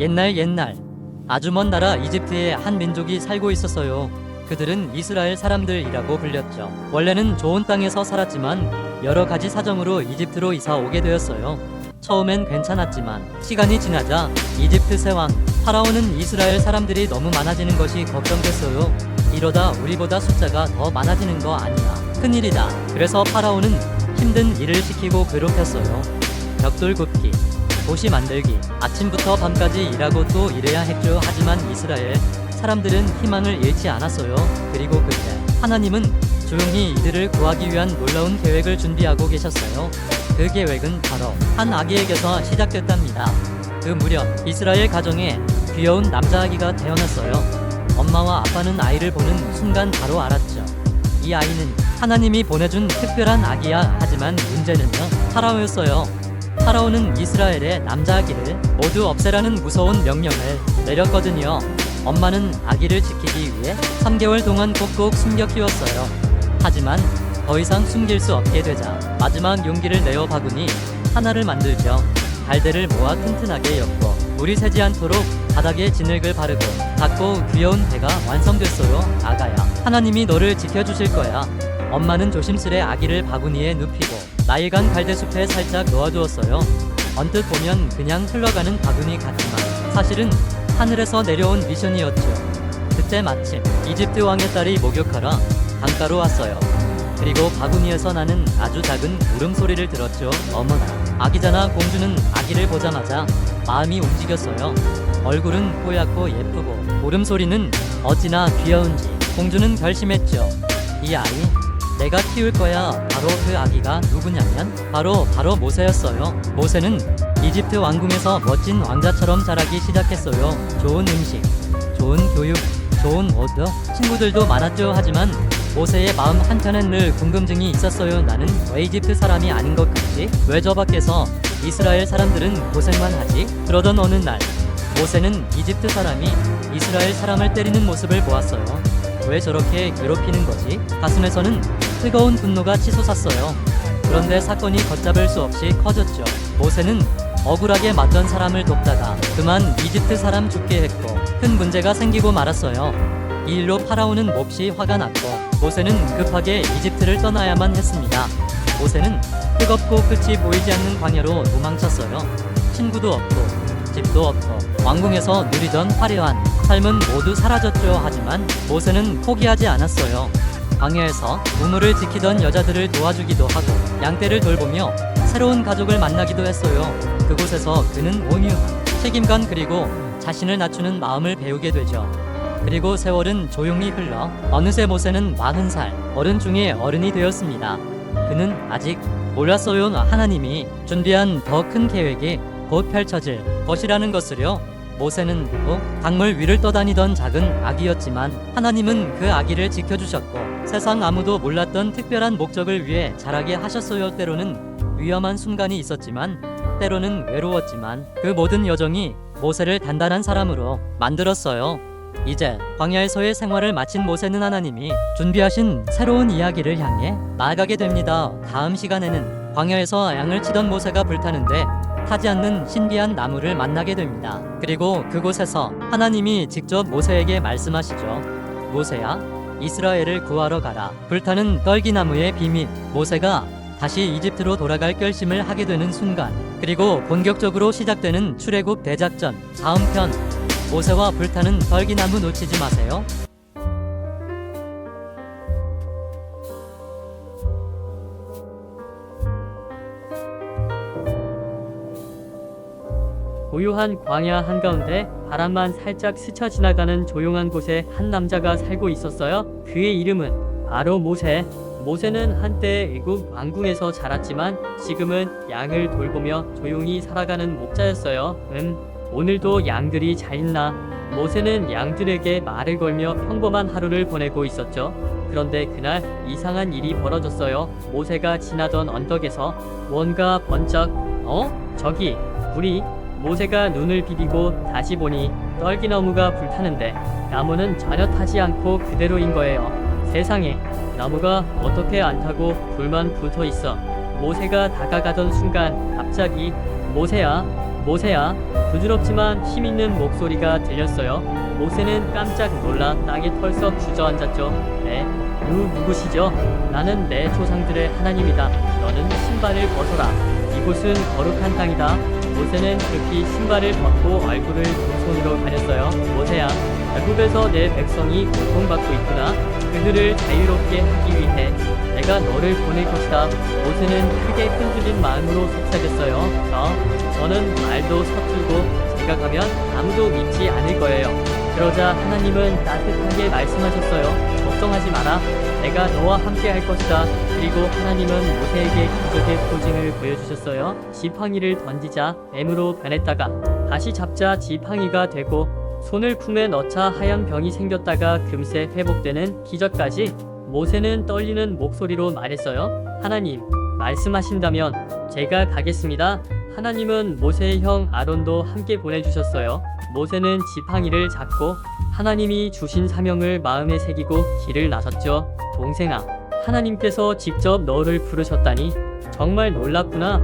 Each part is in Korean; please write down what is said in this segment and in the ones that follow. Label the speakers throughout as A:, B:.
A: 옛날 아주 먼 나라 이집트에 한 민족이 살고 있었어요. 그들은 이스라엘 사람들이라고 불렸죠. 원래는 좋은 땅에서 살았지만 여러 가지 사정으로 이집트로 이사 오게 되었어요. 처음엔 괜찮았지만 시간이 지나자 이집트 세왕 파라오는 이스라엘 사람들이 너무 많아지는 것이 걱정됐어요. 이러다 우리보다 숫자가 더 많아지는 거 아니야. 큰일이다. 그래서 파라오는 힘든 일을 시키고 괴롭혔어요. 벽돌 굽기, 도시 만들기, 아침부터 밤까지 일하고 또 일해야 했죠. 하지만 이스라엘 사람들은 희망을 잃지 않았어요. 그리고 그때 하나님은 조용히 이들을 구하기 위한 놀라운 계획을 준비하고 계셨어요. 그 계획은 바로 한 아기에게서 시작됐답니다. 그 무렵 이스라엘 가정에 귀여운 남자아기가 태어났어요. 엄마와 아빠는 아이를 보는 순간 바로 알았죠. 이 아이는 하나님이 보내준 특별한 아기야. 하지만 문제는요, 파라오였어요. 파라오는 이스라엘의 남자아기를 모두 없애라는 무서운 명령을 내렸거든요. 엄마는 아기를 지키기 위해 3개월 동안 꼭꼭 숨겨 키웠어요. 하지만 더 이상 숨길 수 없게 되자 마지막 용기를 내어 바구니 하나를 만들죠. 갈대를 모아 튼튼하게 엮고 물이 새지 않도록 바닥에 진흙을 바르고 작고 귀여운 배가 완성됐어요. 아가야, 하나님이 너를 지켜주실 거야. 엄마는 조심스레 아기를 바구니에 눕히고 나일강 갈대숲에 살짝 놓아두었어요. 언뜻 보면 그냥 흘러가는 바구니 같지만 사실은 하늘에서 내려온 미션이었죠. 그때 마침 이집트 왕의 딸이 목욕하러 강가로 왔어요. 그리고 바구니에서 나는 아주 작은 울음소리를 들었죠. 어머나, 아기잖아. 공주는 아기를 보자마자 마음이 움직였어요. 얼굴은 뽀얗고 예쁘고 울음소리는 어찌나 귀여운지 공주는 결심했죠. 이 아이 내가 키울 거야. 바로 그 아기가 누구냐면 바로 모세였어요. 모세는 이집트 왕궁에서 멋진 왕자처럼 자라기 시작했어요. 좋은 음식, 좋은 교육, 좋은 옷, 친구들도 많았죠. 하지만 모세의 마음 한켠엔 늘 궁금증이 있었어요. 나는 왜 이집트 사람이 아닌 것 같지? 왜 저 밖에서 이스라엘 사람들은 고생만 하지? 그러던 어느 날 모세는 이집트 사람이 이스라엘 사람을 때리는 모습을 보았어요. 왜 저렇게 괴롭히는 거지? 가슴에서는 뜨거운 분노가 치솟았어요. 그런데 사건이 걷잡을 수 없이 커졌죠. 모세는 억울하게 맞던 사람을 돕다가 그만 이집트 사람 죽게 했고 큰 문제가 생기고 말았어요. 이 일로 파라오는 몹시 화가 났고 모세는 급하게 이집트를 떠나야만 했습니다. 모세는 뜨겁고 끝이 보이지 않는 광야로 도망쳤어요. 친구도 없고 집도 없고 왕궁에서 누리던 화려한 삶은 모두 사라졌죠. 하지만 모세는 포기하지 않았어요. 광야에서 우물을 지키던 여자들을 도와주기도 하고 양떼를 돌보며 새로운 가족을 만나기도 했어요. 그곳에서 그는 온유한 책임감 그리고 자신을 낮추는 마음을 배우게 되죠. 그리고 세월은 조용히 흘러 어느새 모세는 40살 어른 중에 어른이 되었습니다. 그는 아직 몰랐어요. 하나님이 준비한 더 큰 계획이 곧 펼쳐질 것이라는 것을요. 모세는 강물 위를 떠다니던 작은 아기였지만 하나님은 그 아기를 지켜주셨고 세상 아무도 몰랐던 특별한 목적을 위해 자라게 하셨어요. 때로는 위험한 순간이 있었지만 때로는 외로웠지만 그 모든 여정이 모세를 단단한 사람으로 만들었어요. 이제 광야에서의 생활을 마친 모세는 하나님이 준비하신 새로운 이야기를 향해 나아가게 됩니다. 다음 시간에는 광야에서 양을 치던 모세가 불타는데 타지 않는 신비한 나무를 만나게 됩니다. 그리고 그곳에서 하나님이 직접 모세에게 말씀하시죠. 모세야, 이스라엘을 구하러 가라. 불타는 떨기나무의 비밀. 모세가 다시 이집트로 돌아갈 결심을 하게 되는 순간, 그리고 본격적으로 시작되는 출애굽 대작전. 다음 편, 모세와 불타는 떨기나무 놓치지 마세요.
B: 고요한 광야 한가운데 바람만 살짝 스쳐 지나가는 조용한 곳에 한 남자가 살고 있었어요. 그의 이름은 바로 모세. 모세는 한때 애굽 왕궁에서 자랐지만 지금은 양을 돌보며 조용히 살아가는 목자였어요. 오늘도 양들이 잘 있나? 모세는 양들에게 말을 걸며 평범한 하루를 보내고 있었죠. 그런데 그날 이상한 일이 벌어졌어요. 모세가 지나던 언덕에서 뭔가 번쩍 저기 불이. 모세가 눈을 비비고 다시 보니 떨기나무가 불타는데 나무는 전혀 타지 않고 그대로인 거예요. 세상에, 나무가 어떻게 안 타고 불만 붙어 있어. 모세가 다가가던 순간 갑자기 모세야, 모세야, 부드럽지만 힘있는 목소리가 들렸어요. 모세는 깜짝 놀라 땅에 털썩 주저앉았죠. 네, 누구시죠? 나는 내 조상들의 하나님이다. 너는 신발을 벗어라. 이곳은 거룩한 땅이다. 모세는 급히 신발을 벗고 얼굴을 두 손으로 가렸어요. 모세야, 애굽에서 내 백성이 고통받고 있구나. 그들을 자유롭게 하기 위해 내가 너를 보낼 것이다. 모세는 크게 흔들린 마음으로 속삭였어요. 저는 말도 서툴고 제가 가면 아무도 믿지 않을 거예요. 그러자 하나님은 따뜻하게 말씀하셨어요. 걱정하지 마라. 내가 너와 함께 할 것이다. 그리고 하나님은 모세에게 기적의 표징을 보여주셨어요. 지팡이를 던지자 뱀으로 변했다가 다시 잡자 지팡이가 되고 손을 품에 넣자 하얀 병이 생겼다가 금세 회복되는 기적까지. 모세는 떨리는 목소리로 말했어요. 하나님, 말씀하신다면 제가 가겠습니다. 하나님은 모세의 형 아론도 함께 보내주셨어요. 모세는 지팡이를 잡고 하나님이 주신 사명을 마음에 새기고 길을 나섰죠. 동생아, 하나님께서 직접 너를 부르셨다니 정말 놀랍구나.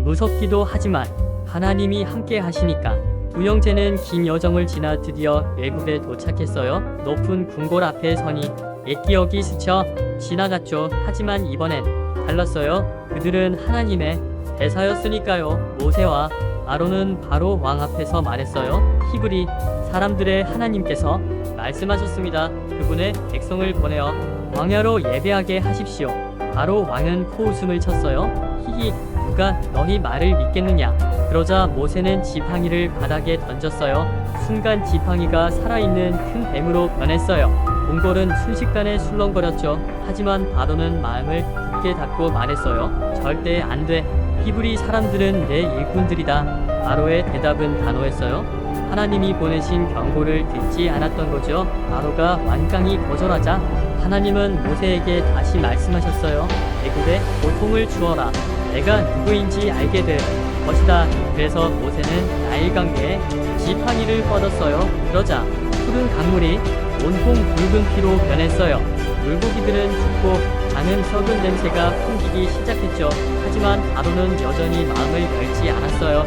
B: 무섭기도 하지만 하나님이 함께 하시니까. 두 형제는 긴 여정을 지나 드디어 애굽에 도착했어요. 높은 궁궐 앞에 서니 옛 기억이 스쳐 지나갔죠. 하지만 이번엔 달랐어요. 그들은 하나님의 대사였으니까요. 모세와 아론은 바로 왕 앞에서 말했어요. 히브리 사람들의 하나님께서 말씀하셨습니다. 그분의 백성을 보내어 광야로 예배하게 하십시오. 바로 왕은 코웃음을 쳤어요. 히히, 누가 너희 말을 믿겠느냐. 그러자 모세는 지팡이를 바닥에 던졌어요. 순간 지팡이가 살아있는 큰 뱀으로 변했어요. 궁궐은 순식간에 술렁거렸죠. 하지만 바로는 마음을 굳게 닫고 말했어요. 절대 안 돼. 히브리 사람들은 내 일꾼들이다. 바로의 대답은 단호했어요. 하나님이 보내신 경고를 듣지 않았던 거죠. 바로가 완강히 거절하자 하나님은 모세에게 다시 말씀하셨어요. 애굽에 고통을 주어라. 내가 누구인지 알게 될 것이다. 그래서 모세는 나일강에 지팡이를 뻗었어요. 그러자 푸른 강물이 온통 붉은 피로 변했어요. 물고기들은 죽고 강은 썩은 냄새가 풍기기 시작했죠. 하지만 바로는 여전히 마음을 열지 않았어요.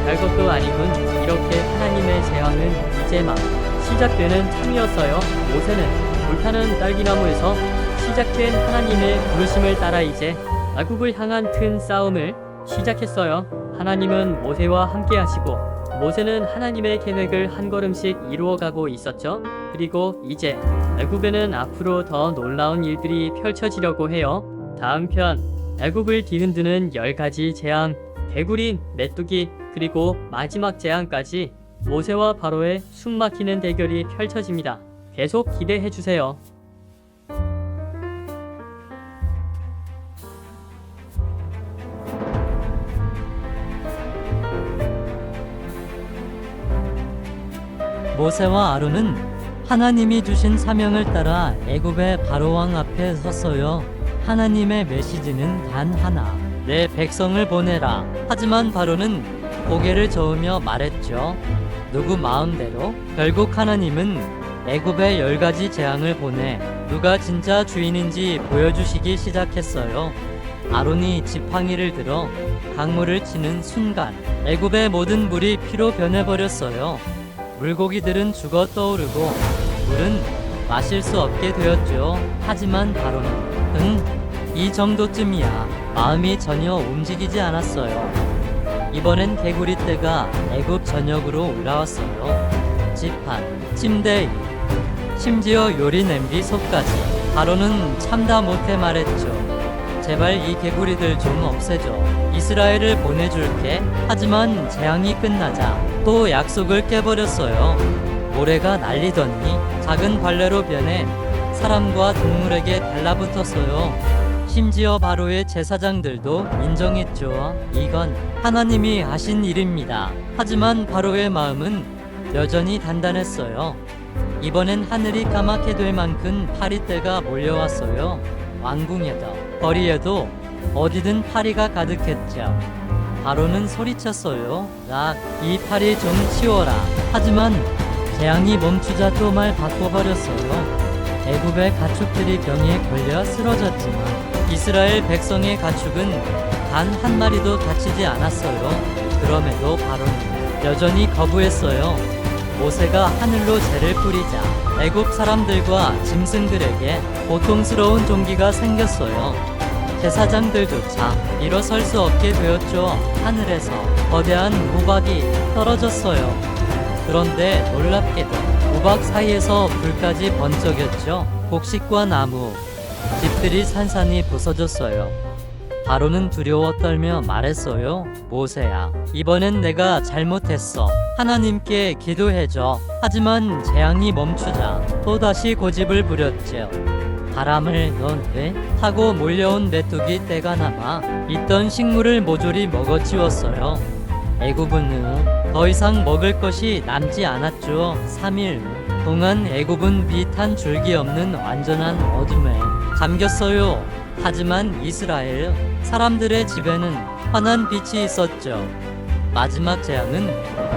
B: 별것도 아니군. 이렇게 하나님의 재앙은 이제 막 시작되는 참이었어요. 모세는 불타는 딸기나무에서 시작된 하나님의 부르심을 따라 이제 애굽을 향한 큰 싸움을 시작했어요. 하나님은 모세와 함께 하시고 모세는 하나님의 계획을 한 걸음씩 이루어가고 있었죠. 그리고 이제 애굽에는 앞으로 더 놀라운 일들이 펼쳐지려고 해요. 다음 편 애굽을 뒤흔드는 10가지 재앙, 개구리, 메뚜기, 그리고 마지막 재앙까지 모세와 바로의 숨막히는 대결이 펼쳐집니다. 계속 기대해주세요.
A: 모세와 아론은 하나님이 주신 사명을 따라 애굽의 바로 왕 앞에 섰어요. 하나님의 메시지는 단 하나, 내 백성을 보내라. 하지만 바로는 고개를 저으며 말했죠. 누구 마음대로? 결국 하나님은 애굽의 10가지 재앙을 보내 누가 진짜 주인인지 보여주시기 시작했어요. 아론이 지팡이를 들어 강물을 치는 순간 애굽의 모든 물이 피로 변해버렸어요. 물고기들은 죽어 떠오르고 물은 마실 수 없게 되었죠. 하지만 바로는 이 정도쯤이야. 마음이 전혀 움직이지 않았어요. 이번엔 개구리 떼가 애굽 전역으로 올라왔어요. 지판, 침대, 심지어 요리 냄비 속까지. 바로는 참다 못해 말했죠. 제발 이 개구리들 좀 없애줘. 이스라엘을 보내줄게. 하지만 재앙이 끝나자 또 약속을 깨버렸어요. 모래가 날리더니 작은 벌레로 변해 사람과 동물에게 달라붙었어요. 심지어 바로의 제사장들도 인정했죠. 이건 하나님이 하신 일입니다. 하지만 바로의 마음은 여전히 단단했어요. 이번엔 하늘이 까맣게 될 만큼 파리떼가 몰려왔어요. 왕궁에도 거리에도 어디든 파리가 가득했죠. 바로는 소리쳤어요. 이 파리 좀 치워라. 하지만 재앙이 멈추자 또 말 바꿔버렸어요. 애굽의 가축들이 병에 걸려 쓰러졌지만 이스라엘 백성의 가축은 단 한 마리도 다치지 않았어요. 그럼에도 바로는 여전히 거부했어요. 모세가 하늘로 재를 뿌리자 애굽 사람들과 짐승들에게 고통스러운 종기가 생겼어요. 제사장들조차 일어설 수 없게 되었죠. 하늘에서 거대한 우박이 떨어졌어요. 그런데 놀랍게도 우박 사이에서 불까지 번쩍였죠. 곡식과 나무, 집들이 산산이 부서졌어요. 바로는 두려워 떨며 말했어요. 모세야, 이번엔 내가 잘못했어. 하나님께 기도해줘. 하지만 재앙이 멈추자 또다시 고집을 부렸죠. 바람을 넣네 타고 몰려온 메뚜기 떼가 남아 있던 식물을 모조리 먹어치웠어요. 애굽은 더 이상 먹을 것이 남지 않았죠. 3일 동안 애굽은 빛 한 줄기 없는 완전한 어둠에 잠겼어요. 하지만 이스라엘 사람들의 집에는 환한 빛이 있었죠. 마지막 재앙은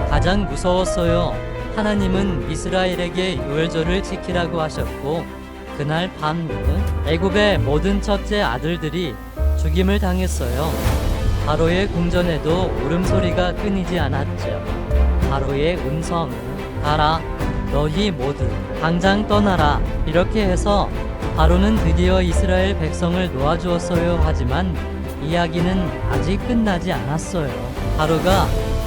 A: 가장 무서웠어요. 하나님은 이스라엘에게 유월절을 지키라고 하셨고 그날 밤 애굽의 모든 첫째 아들들이 죽임을 당했어요. 바로의 궁전에도 울음소리가 끊이지 않았죠. 바로의 음성은 가라, 너희 모두 당장 떠나라. 이렇게 해서 바로는 드디어 이스라엘 백성을 놓아주었어요. 하지만 이야기는 아직 끝나지 않았어요. 바로가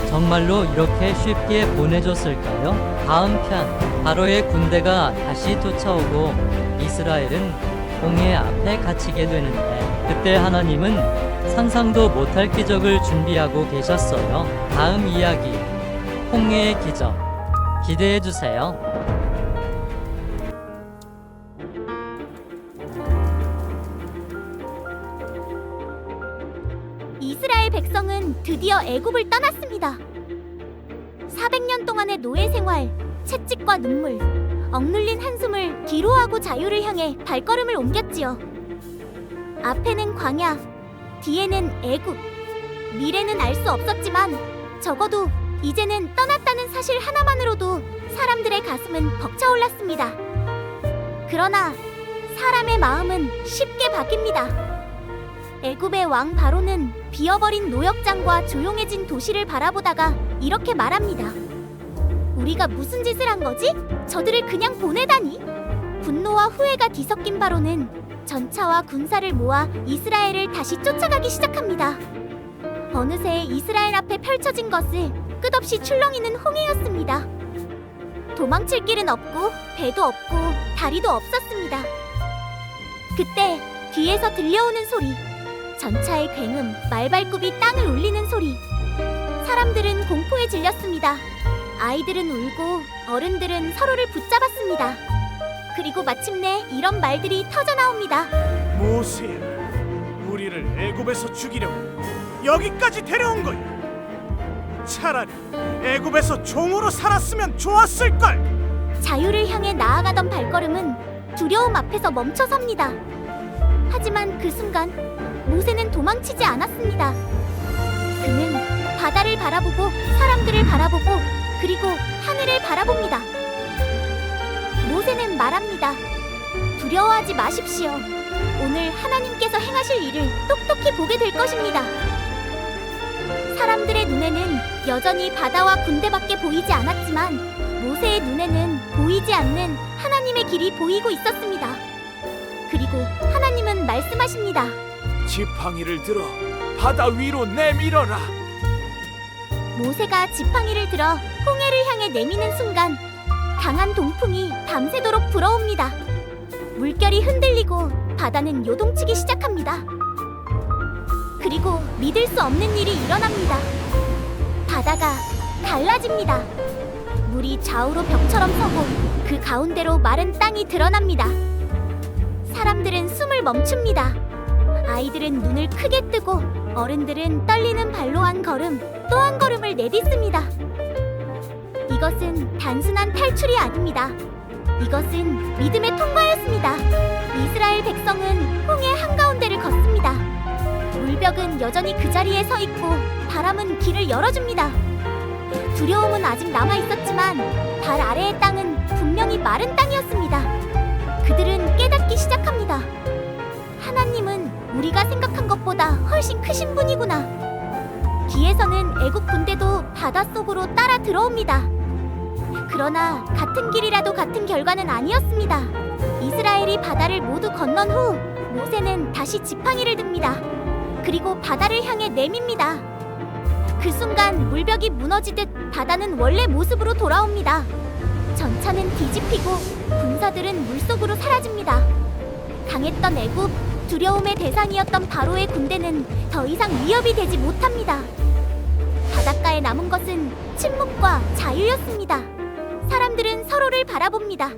A: 정말로 이렇게 쉽게 보내줬을까요? 다음 편 바로의 군대가 다시 쫓아오고 이스라엘은 홍해 앞에 갇히게 되는데 그때 하나님은 상상도 못할 기적을 준비하고 계셨어요. 다음 이야기 홍해의 기적 기대해 주세요.
C: 이스라엘 백성은 드디어 애굽을 떠났습니다. 400년 동안의 노예 생활, 채찍과 눈물, 억눌린 한숨을 뒤로하고 자유를 향해 발걸음을 옮겼지요. 앞에는 광야, 뒤에는 애굽. 미래는 알 수 없었지만 적어도 이제는 떠났다는 사실 하나만으로도 사람들의 가슴은 벅차올랐습니다. 그러나 사람의 마음은 쉽게 바뀝니다. 애굽의 왕 바로는 비어버린 노역장과 조용해진 도시를 바라보다가 이렇게 말합니다. 우리가 무슨 짓을 한 거지? 저들을 그냥 보내다니? 분노와 후회가 뒤섞인 바로는 전차와 군사를 모아 이스라엘을 다시 쫓아가기 시작합니다. 어느새 이스라엘 앞에 펼쳐진 것을 끝없이 출렁이는 홍해였습니다. 도망칠 길은 없고 배도 없고 다리도 없었습니다. 그때 뒤에서 들려오는 소리, 전차의 굉음, 말발굽이 땅을 울리는 소리. 사람들은 공포에 질렸습니다. 아이들은 울고 어른들은 서로를 붙잡았습니다. 그리고 마침내 이런 말들이 터져나옵니다.
D: 모세야, 우리를 애굽에서 죽이려고 여기까지 데려온 거야. 차라리 애굽에서 종으로 살았으면 좋았을걸.
C: 자유를 향해 나아가던 발걸음은 두려움 앞에서 멈춰섭니다. 하지만 그 순간 모세는 도망치지 않았습니다. 그는 바다를 바라보고 사람들을 바라보고 그리고 하늘을 바라봅니다. 모세는 말합니다. 두려워하지 마십시오. 오늘 하나님께서 행하실 일을 똑똑히 보게 될 것입니다. 사람들의 눈에는 여전히 바다와 군대밖에 보이지 않았지만 모세의 눈에는 보이지 않는 하나님의 길이 보이고 있었습니다. 그리고 하나님은 말씀하십니다.
D: 지팡이를 들어 바다 위로 내밀어라.
C: 모세가 지팡이를 들어 홍해를 향해 내미는 순간 강한 동풍이 밤새도록 불어옵니다. 물결이 흔들리고 바다는 요동치기 시작합니다. 그리고 믿을 수 없는 일이 일어납니다. 바다가 갈라집니다. 물이 좌우로 벽처럼 서고 그 가운데로 마른 땅이 드러납니다. 사람들은 숨을 멈춥니다. 아이들은 눈을 크게 뜨고 어른들은 떨리는 발로 한 걸음 또 한 걸음을 내딛습니다. 이것은 단순한 탈출이 아닙니다. 이것은 믿음의 통과였습니다. 이스라엘 백성은 홍해 한가운데를 걷습니다. 물벽은 여전히 그 자리에 서 있고 바람은 길을 열어줍니다. 두려움은 아직 남아있었지만 발 아래의 땅은 분명히 마른 땅이었습니다. 그들은 깨닫기 시작합니다. 하나님은 우리가 생각한 것보다 훨씬 크신 분이구나. 뒤에서는 애국 군대도 바닷속으로 따라 들어옵니다. 그러나 같은 길이라도 같은 결과는 아니었습니다. 이스라엘이 바다를 모두 건넌 후 모세는 다시 지팡이를 듭니다. 그리고 바다를 향해 내밉니다. 그 순간 물벽이 무너지듯 바다는 원래 모습으로 돌아옵니다. 전차는 뒤집히고 군사들은 물속으로 사라집니다. 강했던 애굽, 두려움의 대상이었던 바로의 군대는 더 이상 위협이 되지 못합니다. 바닷가에 남은 것은 침묵과 자유였습니다. 사람들은 서로를 바라봅니다.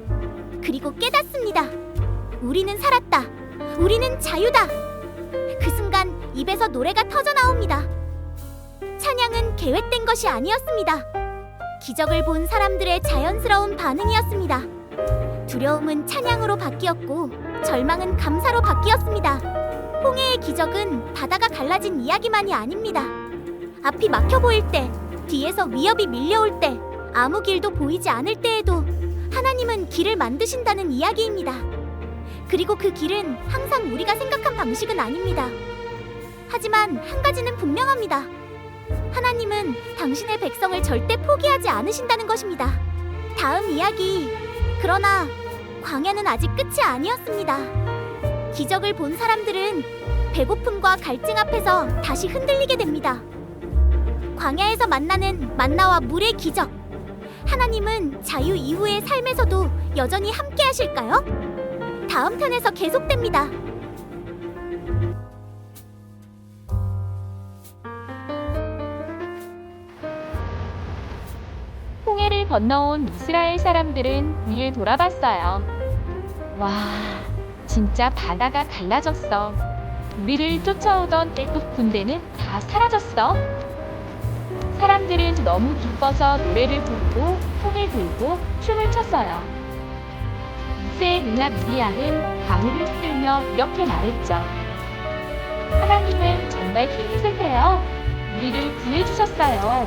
C: 그리고 깨닫습니다. 우리는 살았다. 우리는 자유다. 그 순간 입에서 노래가 터져 나옵니다. 찬양은 계획된 것이 아니었습니다. 기적을 본 사람들의 자연스러운 반응이었습니다. 두려움은 찬양으로 바뀌었고 절망은 감사로 바뀌었습니다. 홍해의 기적은 바다가 갈라진 이야기만이 아닙니다. 앞이 막혀 보일 때, 뒤에서 위협이 밀려올 때, 아무 길도 보이지 않을 때에도 하나님은 길을 만드신다는 이야기입니다. 그리고 그 길은 항상 우리가 생각한 방식은 아닙니다. 하지만 한 가지는 분명합니다. 하나님은 당신의 백성을 절대 포기하지 않으신다는 것입니다. 다음 이야기. 그러나 광야는 아직 끝이 아니었습니다. 기적을 본 사람들은 배고픔과 갈증 앞에서 다시 흔들리게 됩니다. 광야에서 만나는 만나와 물의 기적. 하나님은 자유 이후의 삶에서도 여전히 함께 하실까요? 다음 편에서 계속됩니다.
E: 홍해를 건너온 이스라엘 사람들은 위를 돌아봤어요. 와, 진짜 바다가 갈라졌어. 우리를 쫓아오던 애굽 군대는 다 사라졌어. 사람들은 너무 기뻐서 노래를 부르고 손을 들고 춤을 췄어요. 모세의 누나 미리암은 방울을 흔들며 이렇게 말했죠. 하나님은 정말 힘이세요. 우리를 구해주셨어요.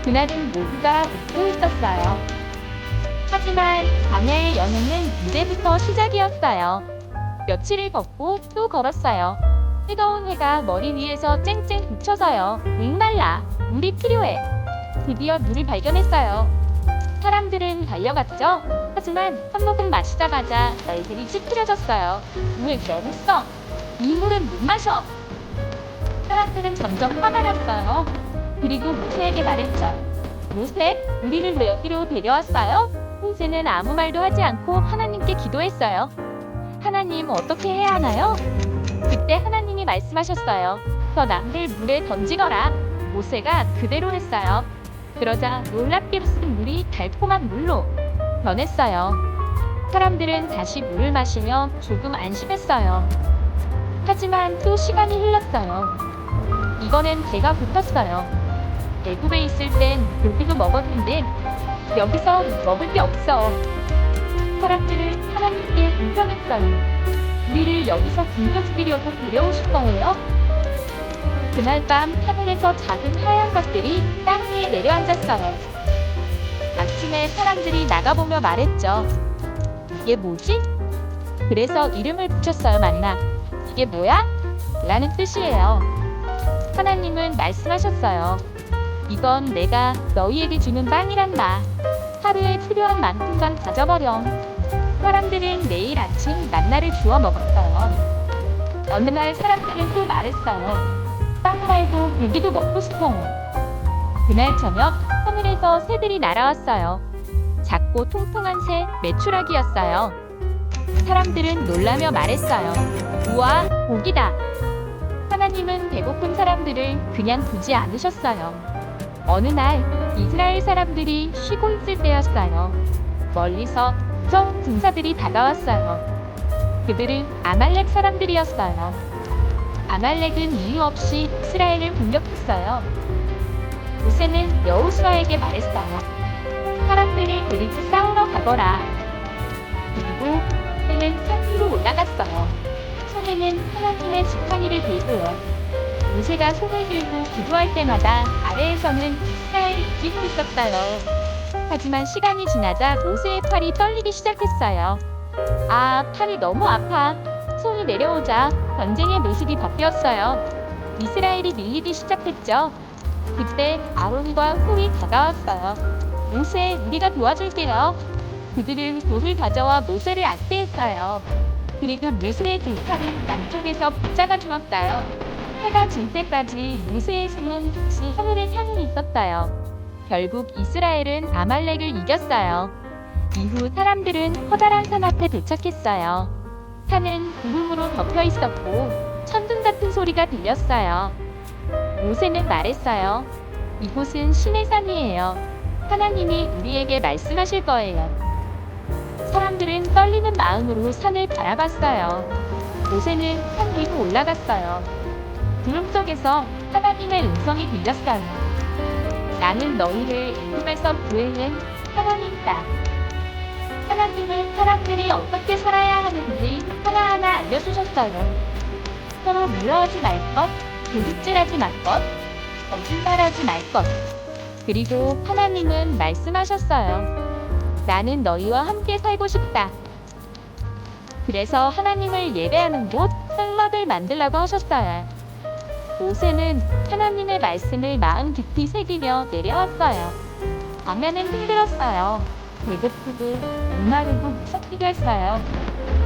E: 그날은 모두가 웃고 있었어요. 하지만 광야의 연애는 이제부터 시작이었어요. 며칠을 걷고 또 걸었어요. 뜨거운 해가 머리 위에서 쨍쨍 비쳐서요. 목말라. 물이 필요해. 드디어 물을 발견했어요. 사람들은 달려갔죠. 하지만 한 모금 마시자마자 날들이 찌푸려졌어요. 물 너무 써. 이 물은 못 마셔. 사람들은 점점 화가 났어요. 그리고 모세에게 말했죠. 모세, 우리를 왜 여기로 데려왔어요? 모세는 아무 말도 하지 않고 하나님께 기도했어요. 하나님, 어떻게 해야 하나요? 그때 하나님이 말씀하셨어요. 저 남들 물에 던지거라. 모세가 그대로 했어요. 그러자 놀랍게도 물이 달콤한 물로 변했어요. 사람들은 다시 물을 마시며 조금 안심했어요. 하지만 또 시간이 흘렀어요. 이번엔 배가 고팠어요. 애굽에 있을 땐 고기도 먹었는데 여기서 먹을 게 없어. 사람들은 하나님께 불평했어요. 우리를 여기서 굶겨 죽이려고 데려오신 거예요? 그날 밤 하늘에서 작은 하얀 것들이 땅 위에 내려앉았어요. 아침에 사람들이 나가보며 말했죠. 이게 뭐지? 그래서 이름을 붙였어요, 만나. 이게 뭐야? 라는 뜻이에요. 하나님은 말씀하셨어요. 이건 내가 너희에게 주는 빵이란다. 하루에 필요한 만큼만 가져버려. 사람들은 매일 아침 만나를 주워 먹었어요. 어느 날 사람들은 또 말했어요. 빵 말고 고기도 먹고 싶어요. 그날 저녁 하늘에서 새들이 날아왔어요. 작고 통통한 새 메추라기였어요. 사람들은 놀라며 말했어요. 우와, 고기다. 하나님은 배고픈 사람들을 그냥 두지 않으셨어요. 어느 날 이스라엘 사람들이 쉬고 있을 때였어요. 멀리서 무서운 군사들이 다가왔어요. 그들은 아말렉 사람들이었어요. 아말렉은 이유 없이 이스라엘을 공격했어요. 모세는 여호수아에게 말했어요. 사람들을 데리고 싸우러 가거라. 그리고 모세는 산 위로 올라갔어요. 손에는 하나님의 지팡이를 들고요. 모세가 손을 들고 기도할 때마다 아래에서는 이스라엘이 이기고 있었어요. 하지만 시간이 지나자 모세의 팔이 떨리기 시작했어요. 아, 팔이 너무 아파. 손이 내려오자 전쟁의 모습이 바뀌었어요. 이스라엘이 밀리기 시작했죠. 그때 아론과 훌이 다가왔어요. 모세, 우리가 도와줄게요. 그들은 돌을 가져와 모세를 압제했어요. 그리고 모세의 등팔은 남쪽에서 붙잡아 주었어요. 해가 질 때까지 모세의 손은 다시 하늘을 향해 있었어요. 결국 이스라엘은 아말렉을 이겼어요. 이후 사람들은 커다란 산 앞에 도착했어요. 산은 구름으로 덮여 있었고 천둥 같은 소리가 들렸어요. 모세는 말했어요. 이곳은 신의 산이에요. 하나님이 우리에게 말씀하실 거예요. 사람들은 떨리는 마음으로 산을 바라봤어요. 모세는 산 위로 올라갔어요. 구름 속에서 하나님의 음성이 들렸어요. 나는 너희를 애굽에서 구해낸 하나님이다. 하나님은 사람들이 어떻게 살아야 하는지 하나하나 알려주셨어요. 서로 미워하지 말 것, 도둑질하지 말 것, 거짓말하지 말 것. 그리고 하나님은 말씀하셨어요. 나는 너희와 함께 살고 싶다. 그래서 하나님을 예배하는 곳 흑막을 만들라고 하셨어요. 모세는 하나님의 말씀을 마음 깊이 새기며 내려왔어요. 밤에는 힘들었어요. 배고프고 목마르고 무섭기도 했어요.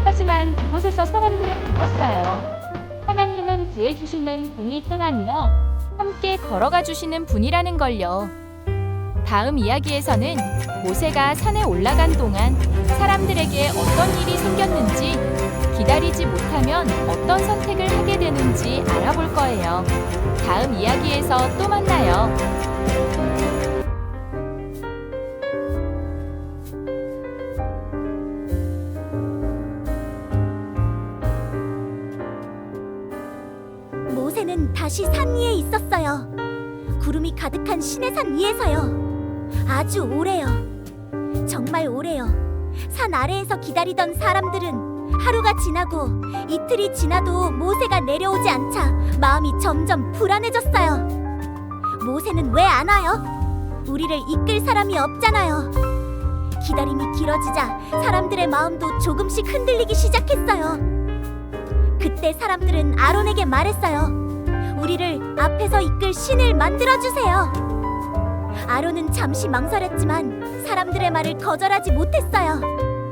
E: 하지만 그곳에서 사람들은 죽었어요. 하나님은 구해주시는 분이 하나니요 함께 걸어가 주시는 분이라는 걸요. 다음 이야기에서는 모세가 산에 올라간 동안 사람들에게 어떤 일이 생겼는지, 기다리지 못하면 어떤 선택을 하게 되는지 알아볼 거예요. 다음 이야기에서 또 만나요.
C: 모세는 다시 산 위에 있었어요. 구름이 가득한 신의 산 위에서요. 아주 오래요. 정말 오래요. 산 아래에서 기다리던 사람들은 하루가 지나고 이틀이 지나도 모세가 내려오지 않자 마음이 점점 불안해졌어요. 모세는 왜 안 와요? 우리를 이끌 사람이 없잖아요. 기다림이 길어지자 사람들의 마음도 조금씩 흔들리기 시작했어요. 그때 사람들은 아론에게 말했어요. 우리를 앞에서 이끌 신을 만들어주세요. 아론은 잠시 망설였지만 사람들의 말을 거절하지 못했어요.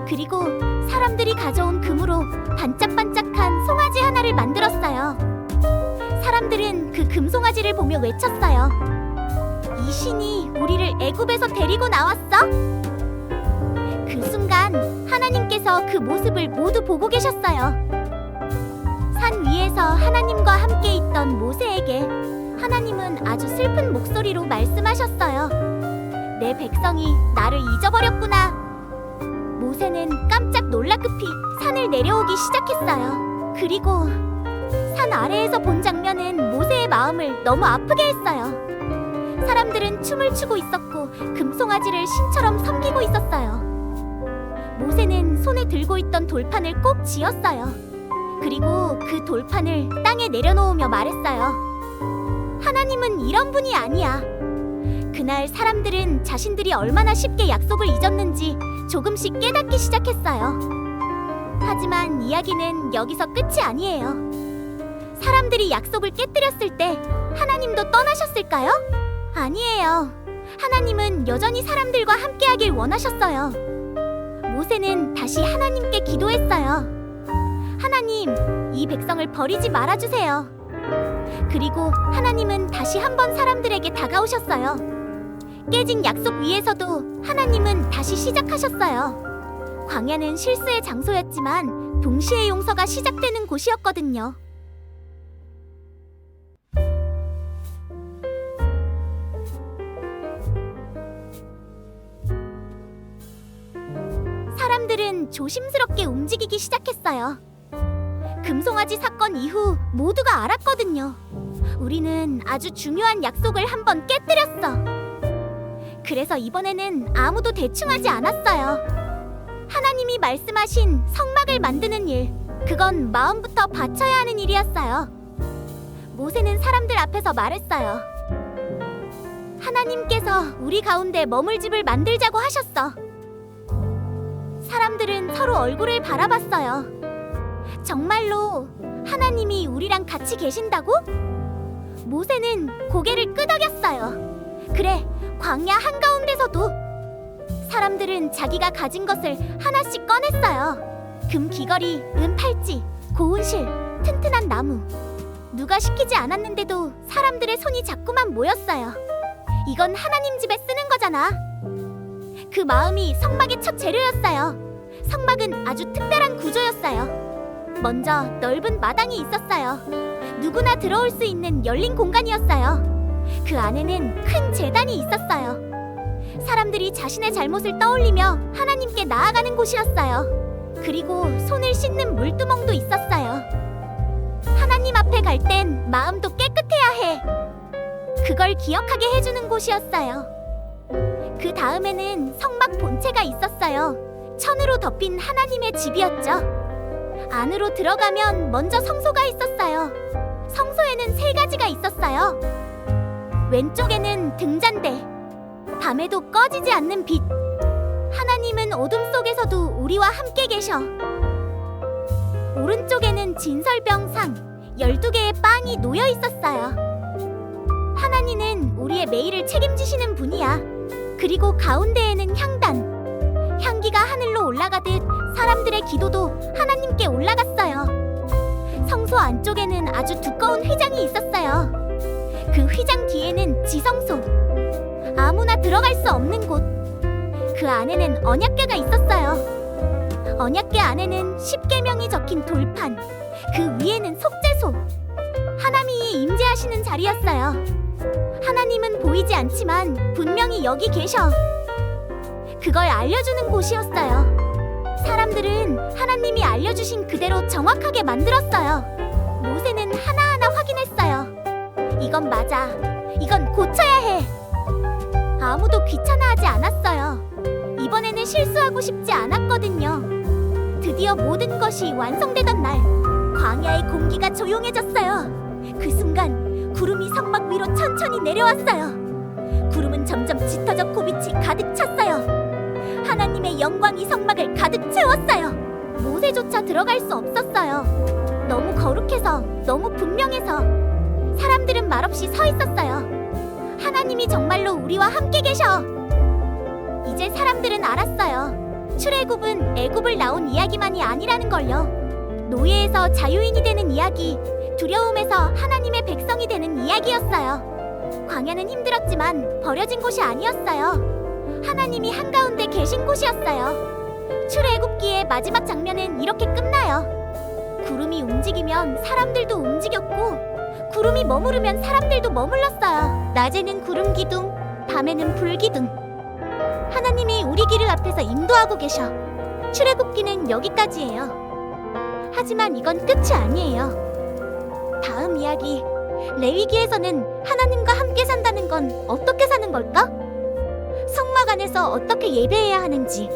C: 그리고 사람들이 가져온 금으로 반짝반짝한 송아지 하나를 만들었어요. 사람들은 그 금송아지를 보며 외쳤어요. 이 신이 우리를 애굽에서 데리고 나왔어? 그 순간 하나님께서 그 모습을 모두 보고 계셨어요. 산 위에서 하나님과 함께 있던 모세에게 하나님은 아주 슬픈 목소리로 말씀하셨어요. 내 백성이 나를 잊어버렸구나. 모세는 깜짝 놀라급히 산을 내려오기 시작했어요. 그리고 산 아래에서 본 장면은 모세의 마음을 너무 아프게 했어요. 사람들은 춤을 추고 있었고 금송아지를 신처럼 섬기고 있었어요. 모세는 손에 들고 있던 돌판을 꼭 쥐었어요. 그리고 그 돌판을 땅에 내려놓으며 말했어요. 하나님은 이런 분이 아니야. 그날 사람들은 자신들이 얼마나 쉽게 약속을 잊었는지 조금씩 깨닫기 시작했어요. 하지만 이야기는 여기서 끝이 아니에요. 사람들이 약속을 깨뜨렸을 때 하나님도 떠나셨을까요? 아니에요. 하나님은 여전히 사람들과 함께하길 원하셨어요. 모세는 다시 하나님께 기도했어요. 하나님, 이 백성을 버리지 말아주세요. 그리고 하나님은 다시 한번 사람들에게 다가오셨어요. 깨진 약속 위에서도 하나님은 다시 시작하셨어요. 광야는 실수의 장소였지만 동시에 용서가 시작되는 곳이었거든요. 사람들은 조심스럽게 움직이기 시작했어요. 금송아지 사건 이후 모두가 알았거든요. 우리는 아주 중요한 약속을 한번 깨뜨렸어. 그래서 이번에는 아무도 대충 하지 않았어요. 하나님이 말씀하신 성막을 만드는 일, 그건 마음부터 바쳐야 하는 일이었어요. 모세는 사람들 앞에서 말했어요. 하나님께서 우리 가운데 머물 집을 만들자고 하셨어. 사람들은 서로 얼굴을 바라봤어요. 정말로 하나님이 우리랑 같이 계신다고? 모세는 고개를 끄덕였어요. 그래, 광야 한가운데서도. 사람들은 자기가 가진 것을 하나씩 꺼냈어요. 금 귀걸이, 은 팔찌, 고운 실, 튼튼한 나무. 누가 시키지 않았는데도 사람들의 손이 자꾸만 모였어요. 이건 하나님 집에 쓰는 거잖아. 그 마음이 성막의 첫 재료였어요. 성막은 아주 특별한 구조였어요. 먼저 넓은 마당이 있었어요. 누구나 들어올 수 있는 열린 공간이었어요. 그 안에는 큰 제단이 있었어요. 사람들이 자신의 잘못을 떠올리며 하나님께 나아가는 곳이었어요. 그리고 손을 씻는 물두멍도 있었어요. 하나님 앞에 갈 땐 마음도 깨끗해야 해. 그걸 기억하게 해주는 곳이었어요. 그 다음에는 성막 본체가 있었어요. 천으로 덮인 하나님의 집이었죠. 안으로 들어가면 먼저 성소가 있었어요. 성소에는 3가지가 있었어요. 왼쪽에는 등잔대, 밤에도 꺼지지 않는 빛. 하나님은 어둠 속에서도 우리와 함께 계셔. 오른쪽에는 진설병상, 12개의 빵이 놓여 있었어요. 하나님은 우리의 매일을 책임지시는 분이야. 그리고 가운데에는 향단. 향기가 하늘로 올라가듯 사람들의 기도도 하나님께 올라갔어요. 성소 안쪽에는 아주 두꺼운 휘장이 있었어요. 그 휘장 뒤에는 지성소. 아무나 들어갈 수 없는 곳. 그 안에는 언약궤가 있었어요. 언약궤 안에는 10계명이 적힌 돌판. 그 위에는 속죄소. 하나님이 임재하시는 자리였어요. 하나님은 보이지 않지만 분명히 여기 계셔. 그걸 알려주는 곳이었어요. 사람들은 하나님이 알려주신 그대로 정확하게 만들었어요. 모세는 하나하나 확인했어요. 이건 맞아. 이건 고쳐야 해. 아무도 귀찮아하지 않았어요. 이번에는 실수하고 싶지 않았거든요. 드디어 모든 것이 완성되던 날, 광야의 공기가 조용해졌어요. 그 순간 구름이 성막 위로 천천히 내려왔어요. 구름은 점점 짙어져 고빛이 가득 찼어요. 하나님의 영광이 성막을 가득 채웠어요. 모세조차 들어갈 수 없었어요. 너무 거룩해서, 너무 분명해서. 사람들은 말없이 서 있었어요. 하나님이 정말로 우리와 함께 계셔. 이제 사람들은 알았어요. 출애굽은 애굽을 나온 이야기만이 아니라는 걸요. 노예에서 자유인이 되는 이야기, 두려움에서 하나님의 백성이 되는 이야기였어요. 광야는 힘들었지만 버려진 곳이 아니었어요. 하나님이 한가운데 계신 곳이었어요. 출애굽기의 마지막 장면은 이렇게 끝나요. 구름이 움직이면 사람들도 움직였고, 구름이 머무르면 사람들도 머물렀어요. 낮에는 구름 기둥, 밤에는 불 기둥. 하나님이 우리 길을 앞에서 인도하고 계셔. 출애굽기는 여기까지예요. 하지만 이건 끝이 아니에요. 다음 이야기, 레위기에서는 하나님과 함께 산다는 건 어떻게 사는 걸까? 성막 안에서 어떻게 예배해야 하는지,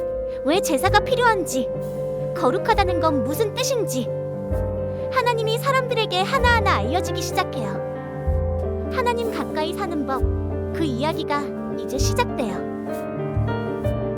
C: 왜 제사가 필요한지, 거룩하다는 건 무슨 뜻인지 하나님이 사람들에게 하나하나 알려주기 시작해요. 하나님 가까이 사는 법, 그 이야기가 이제 시작돼요.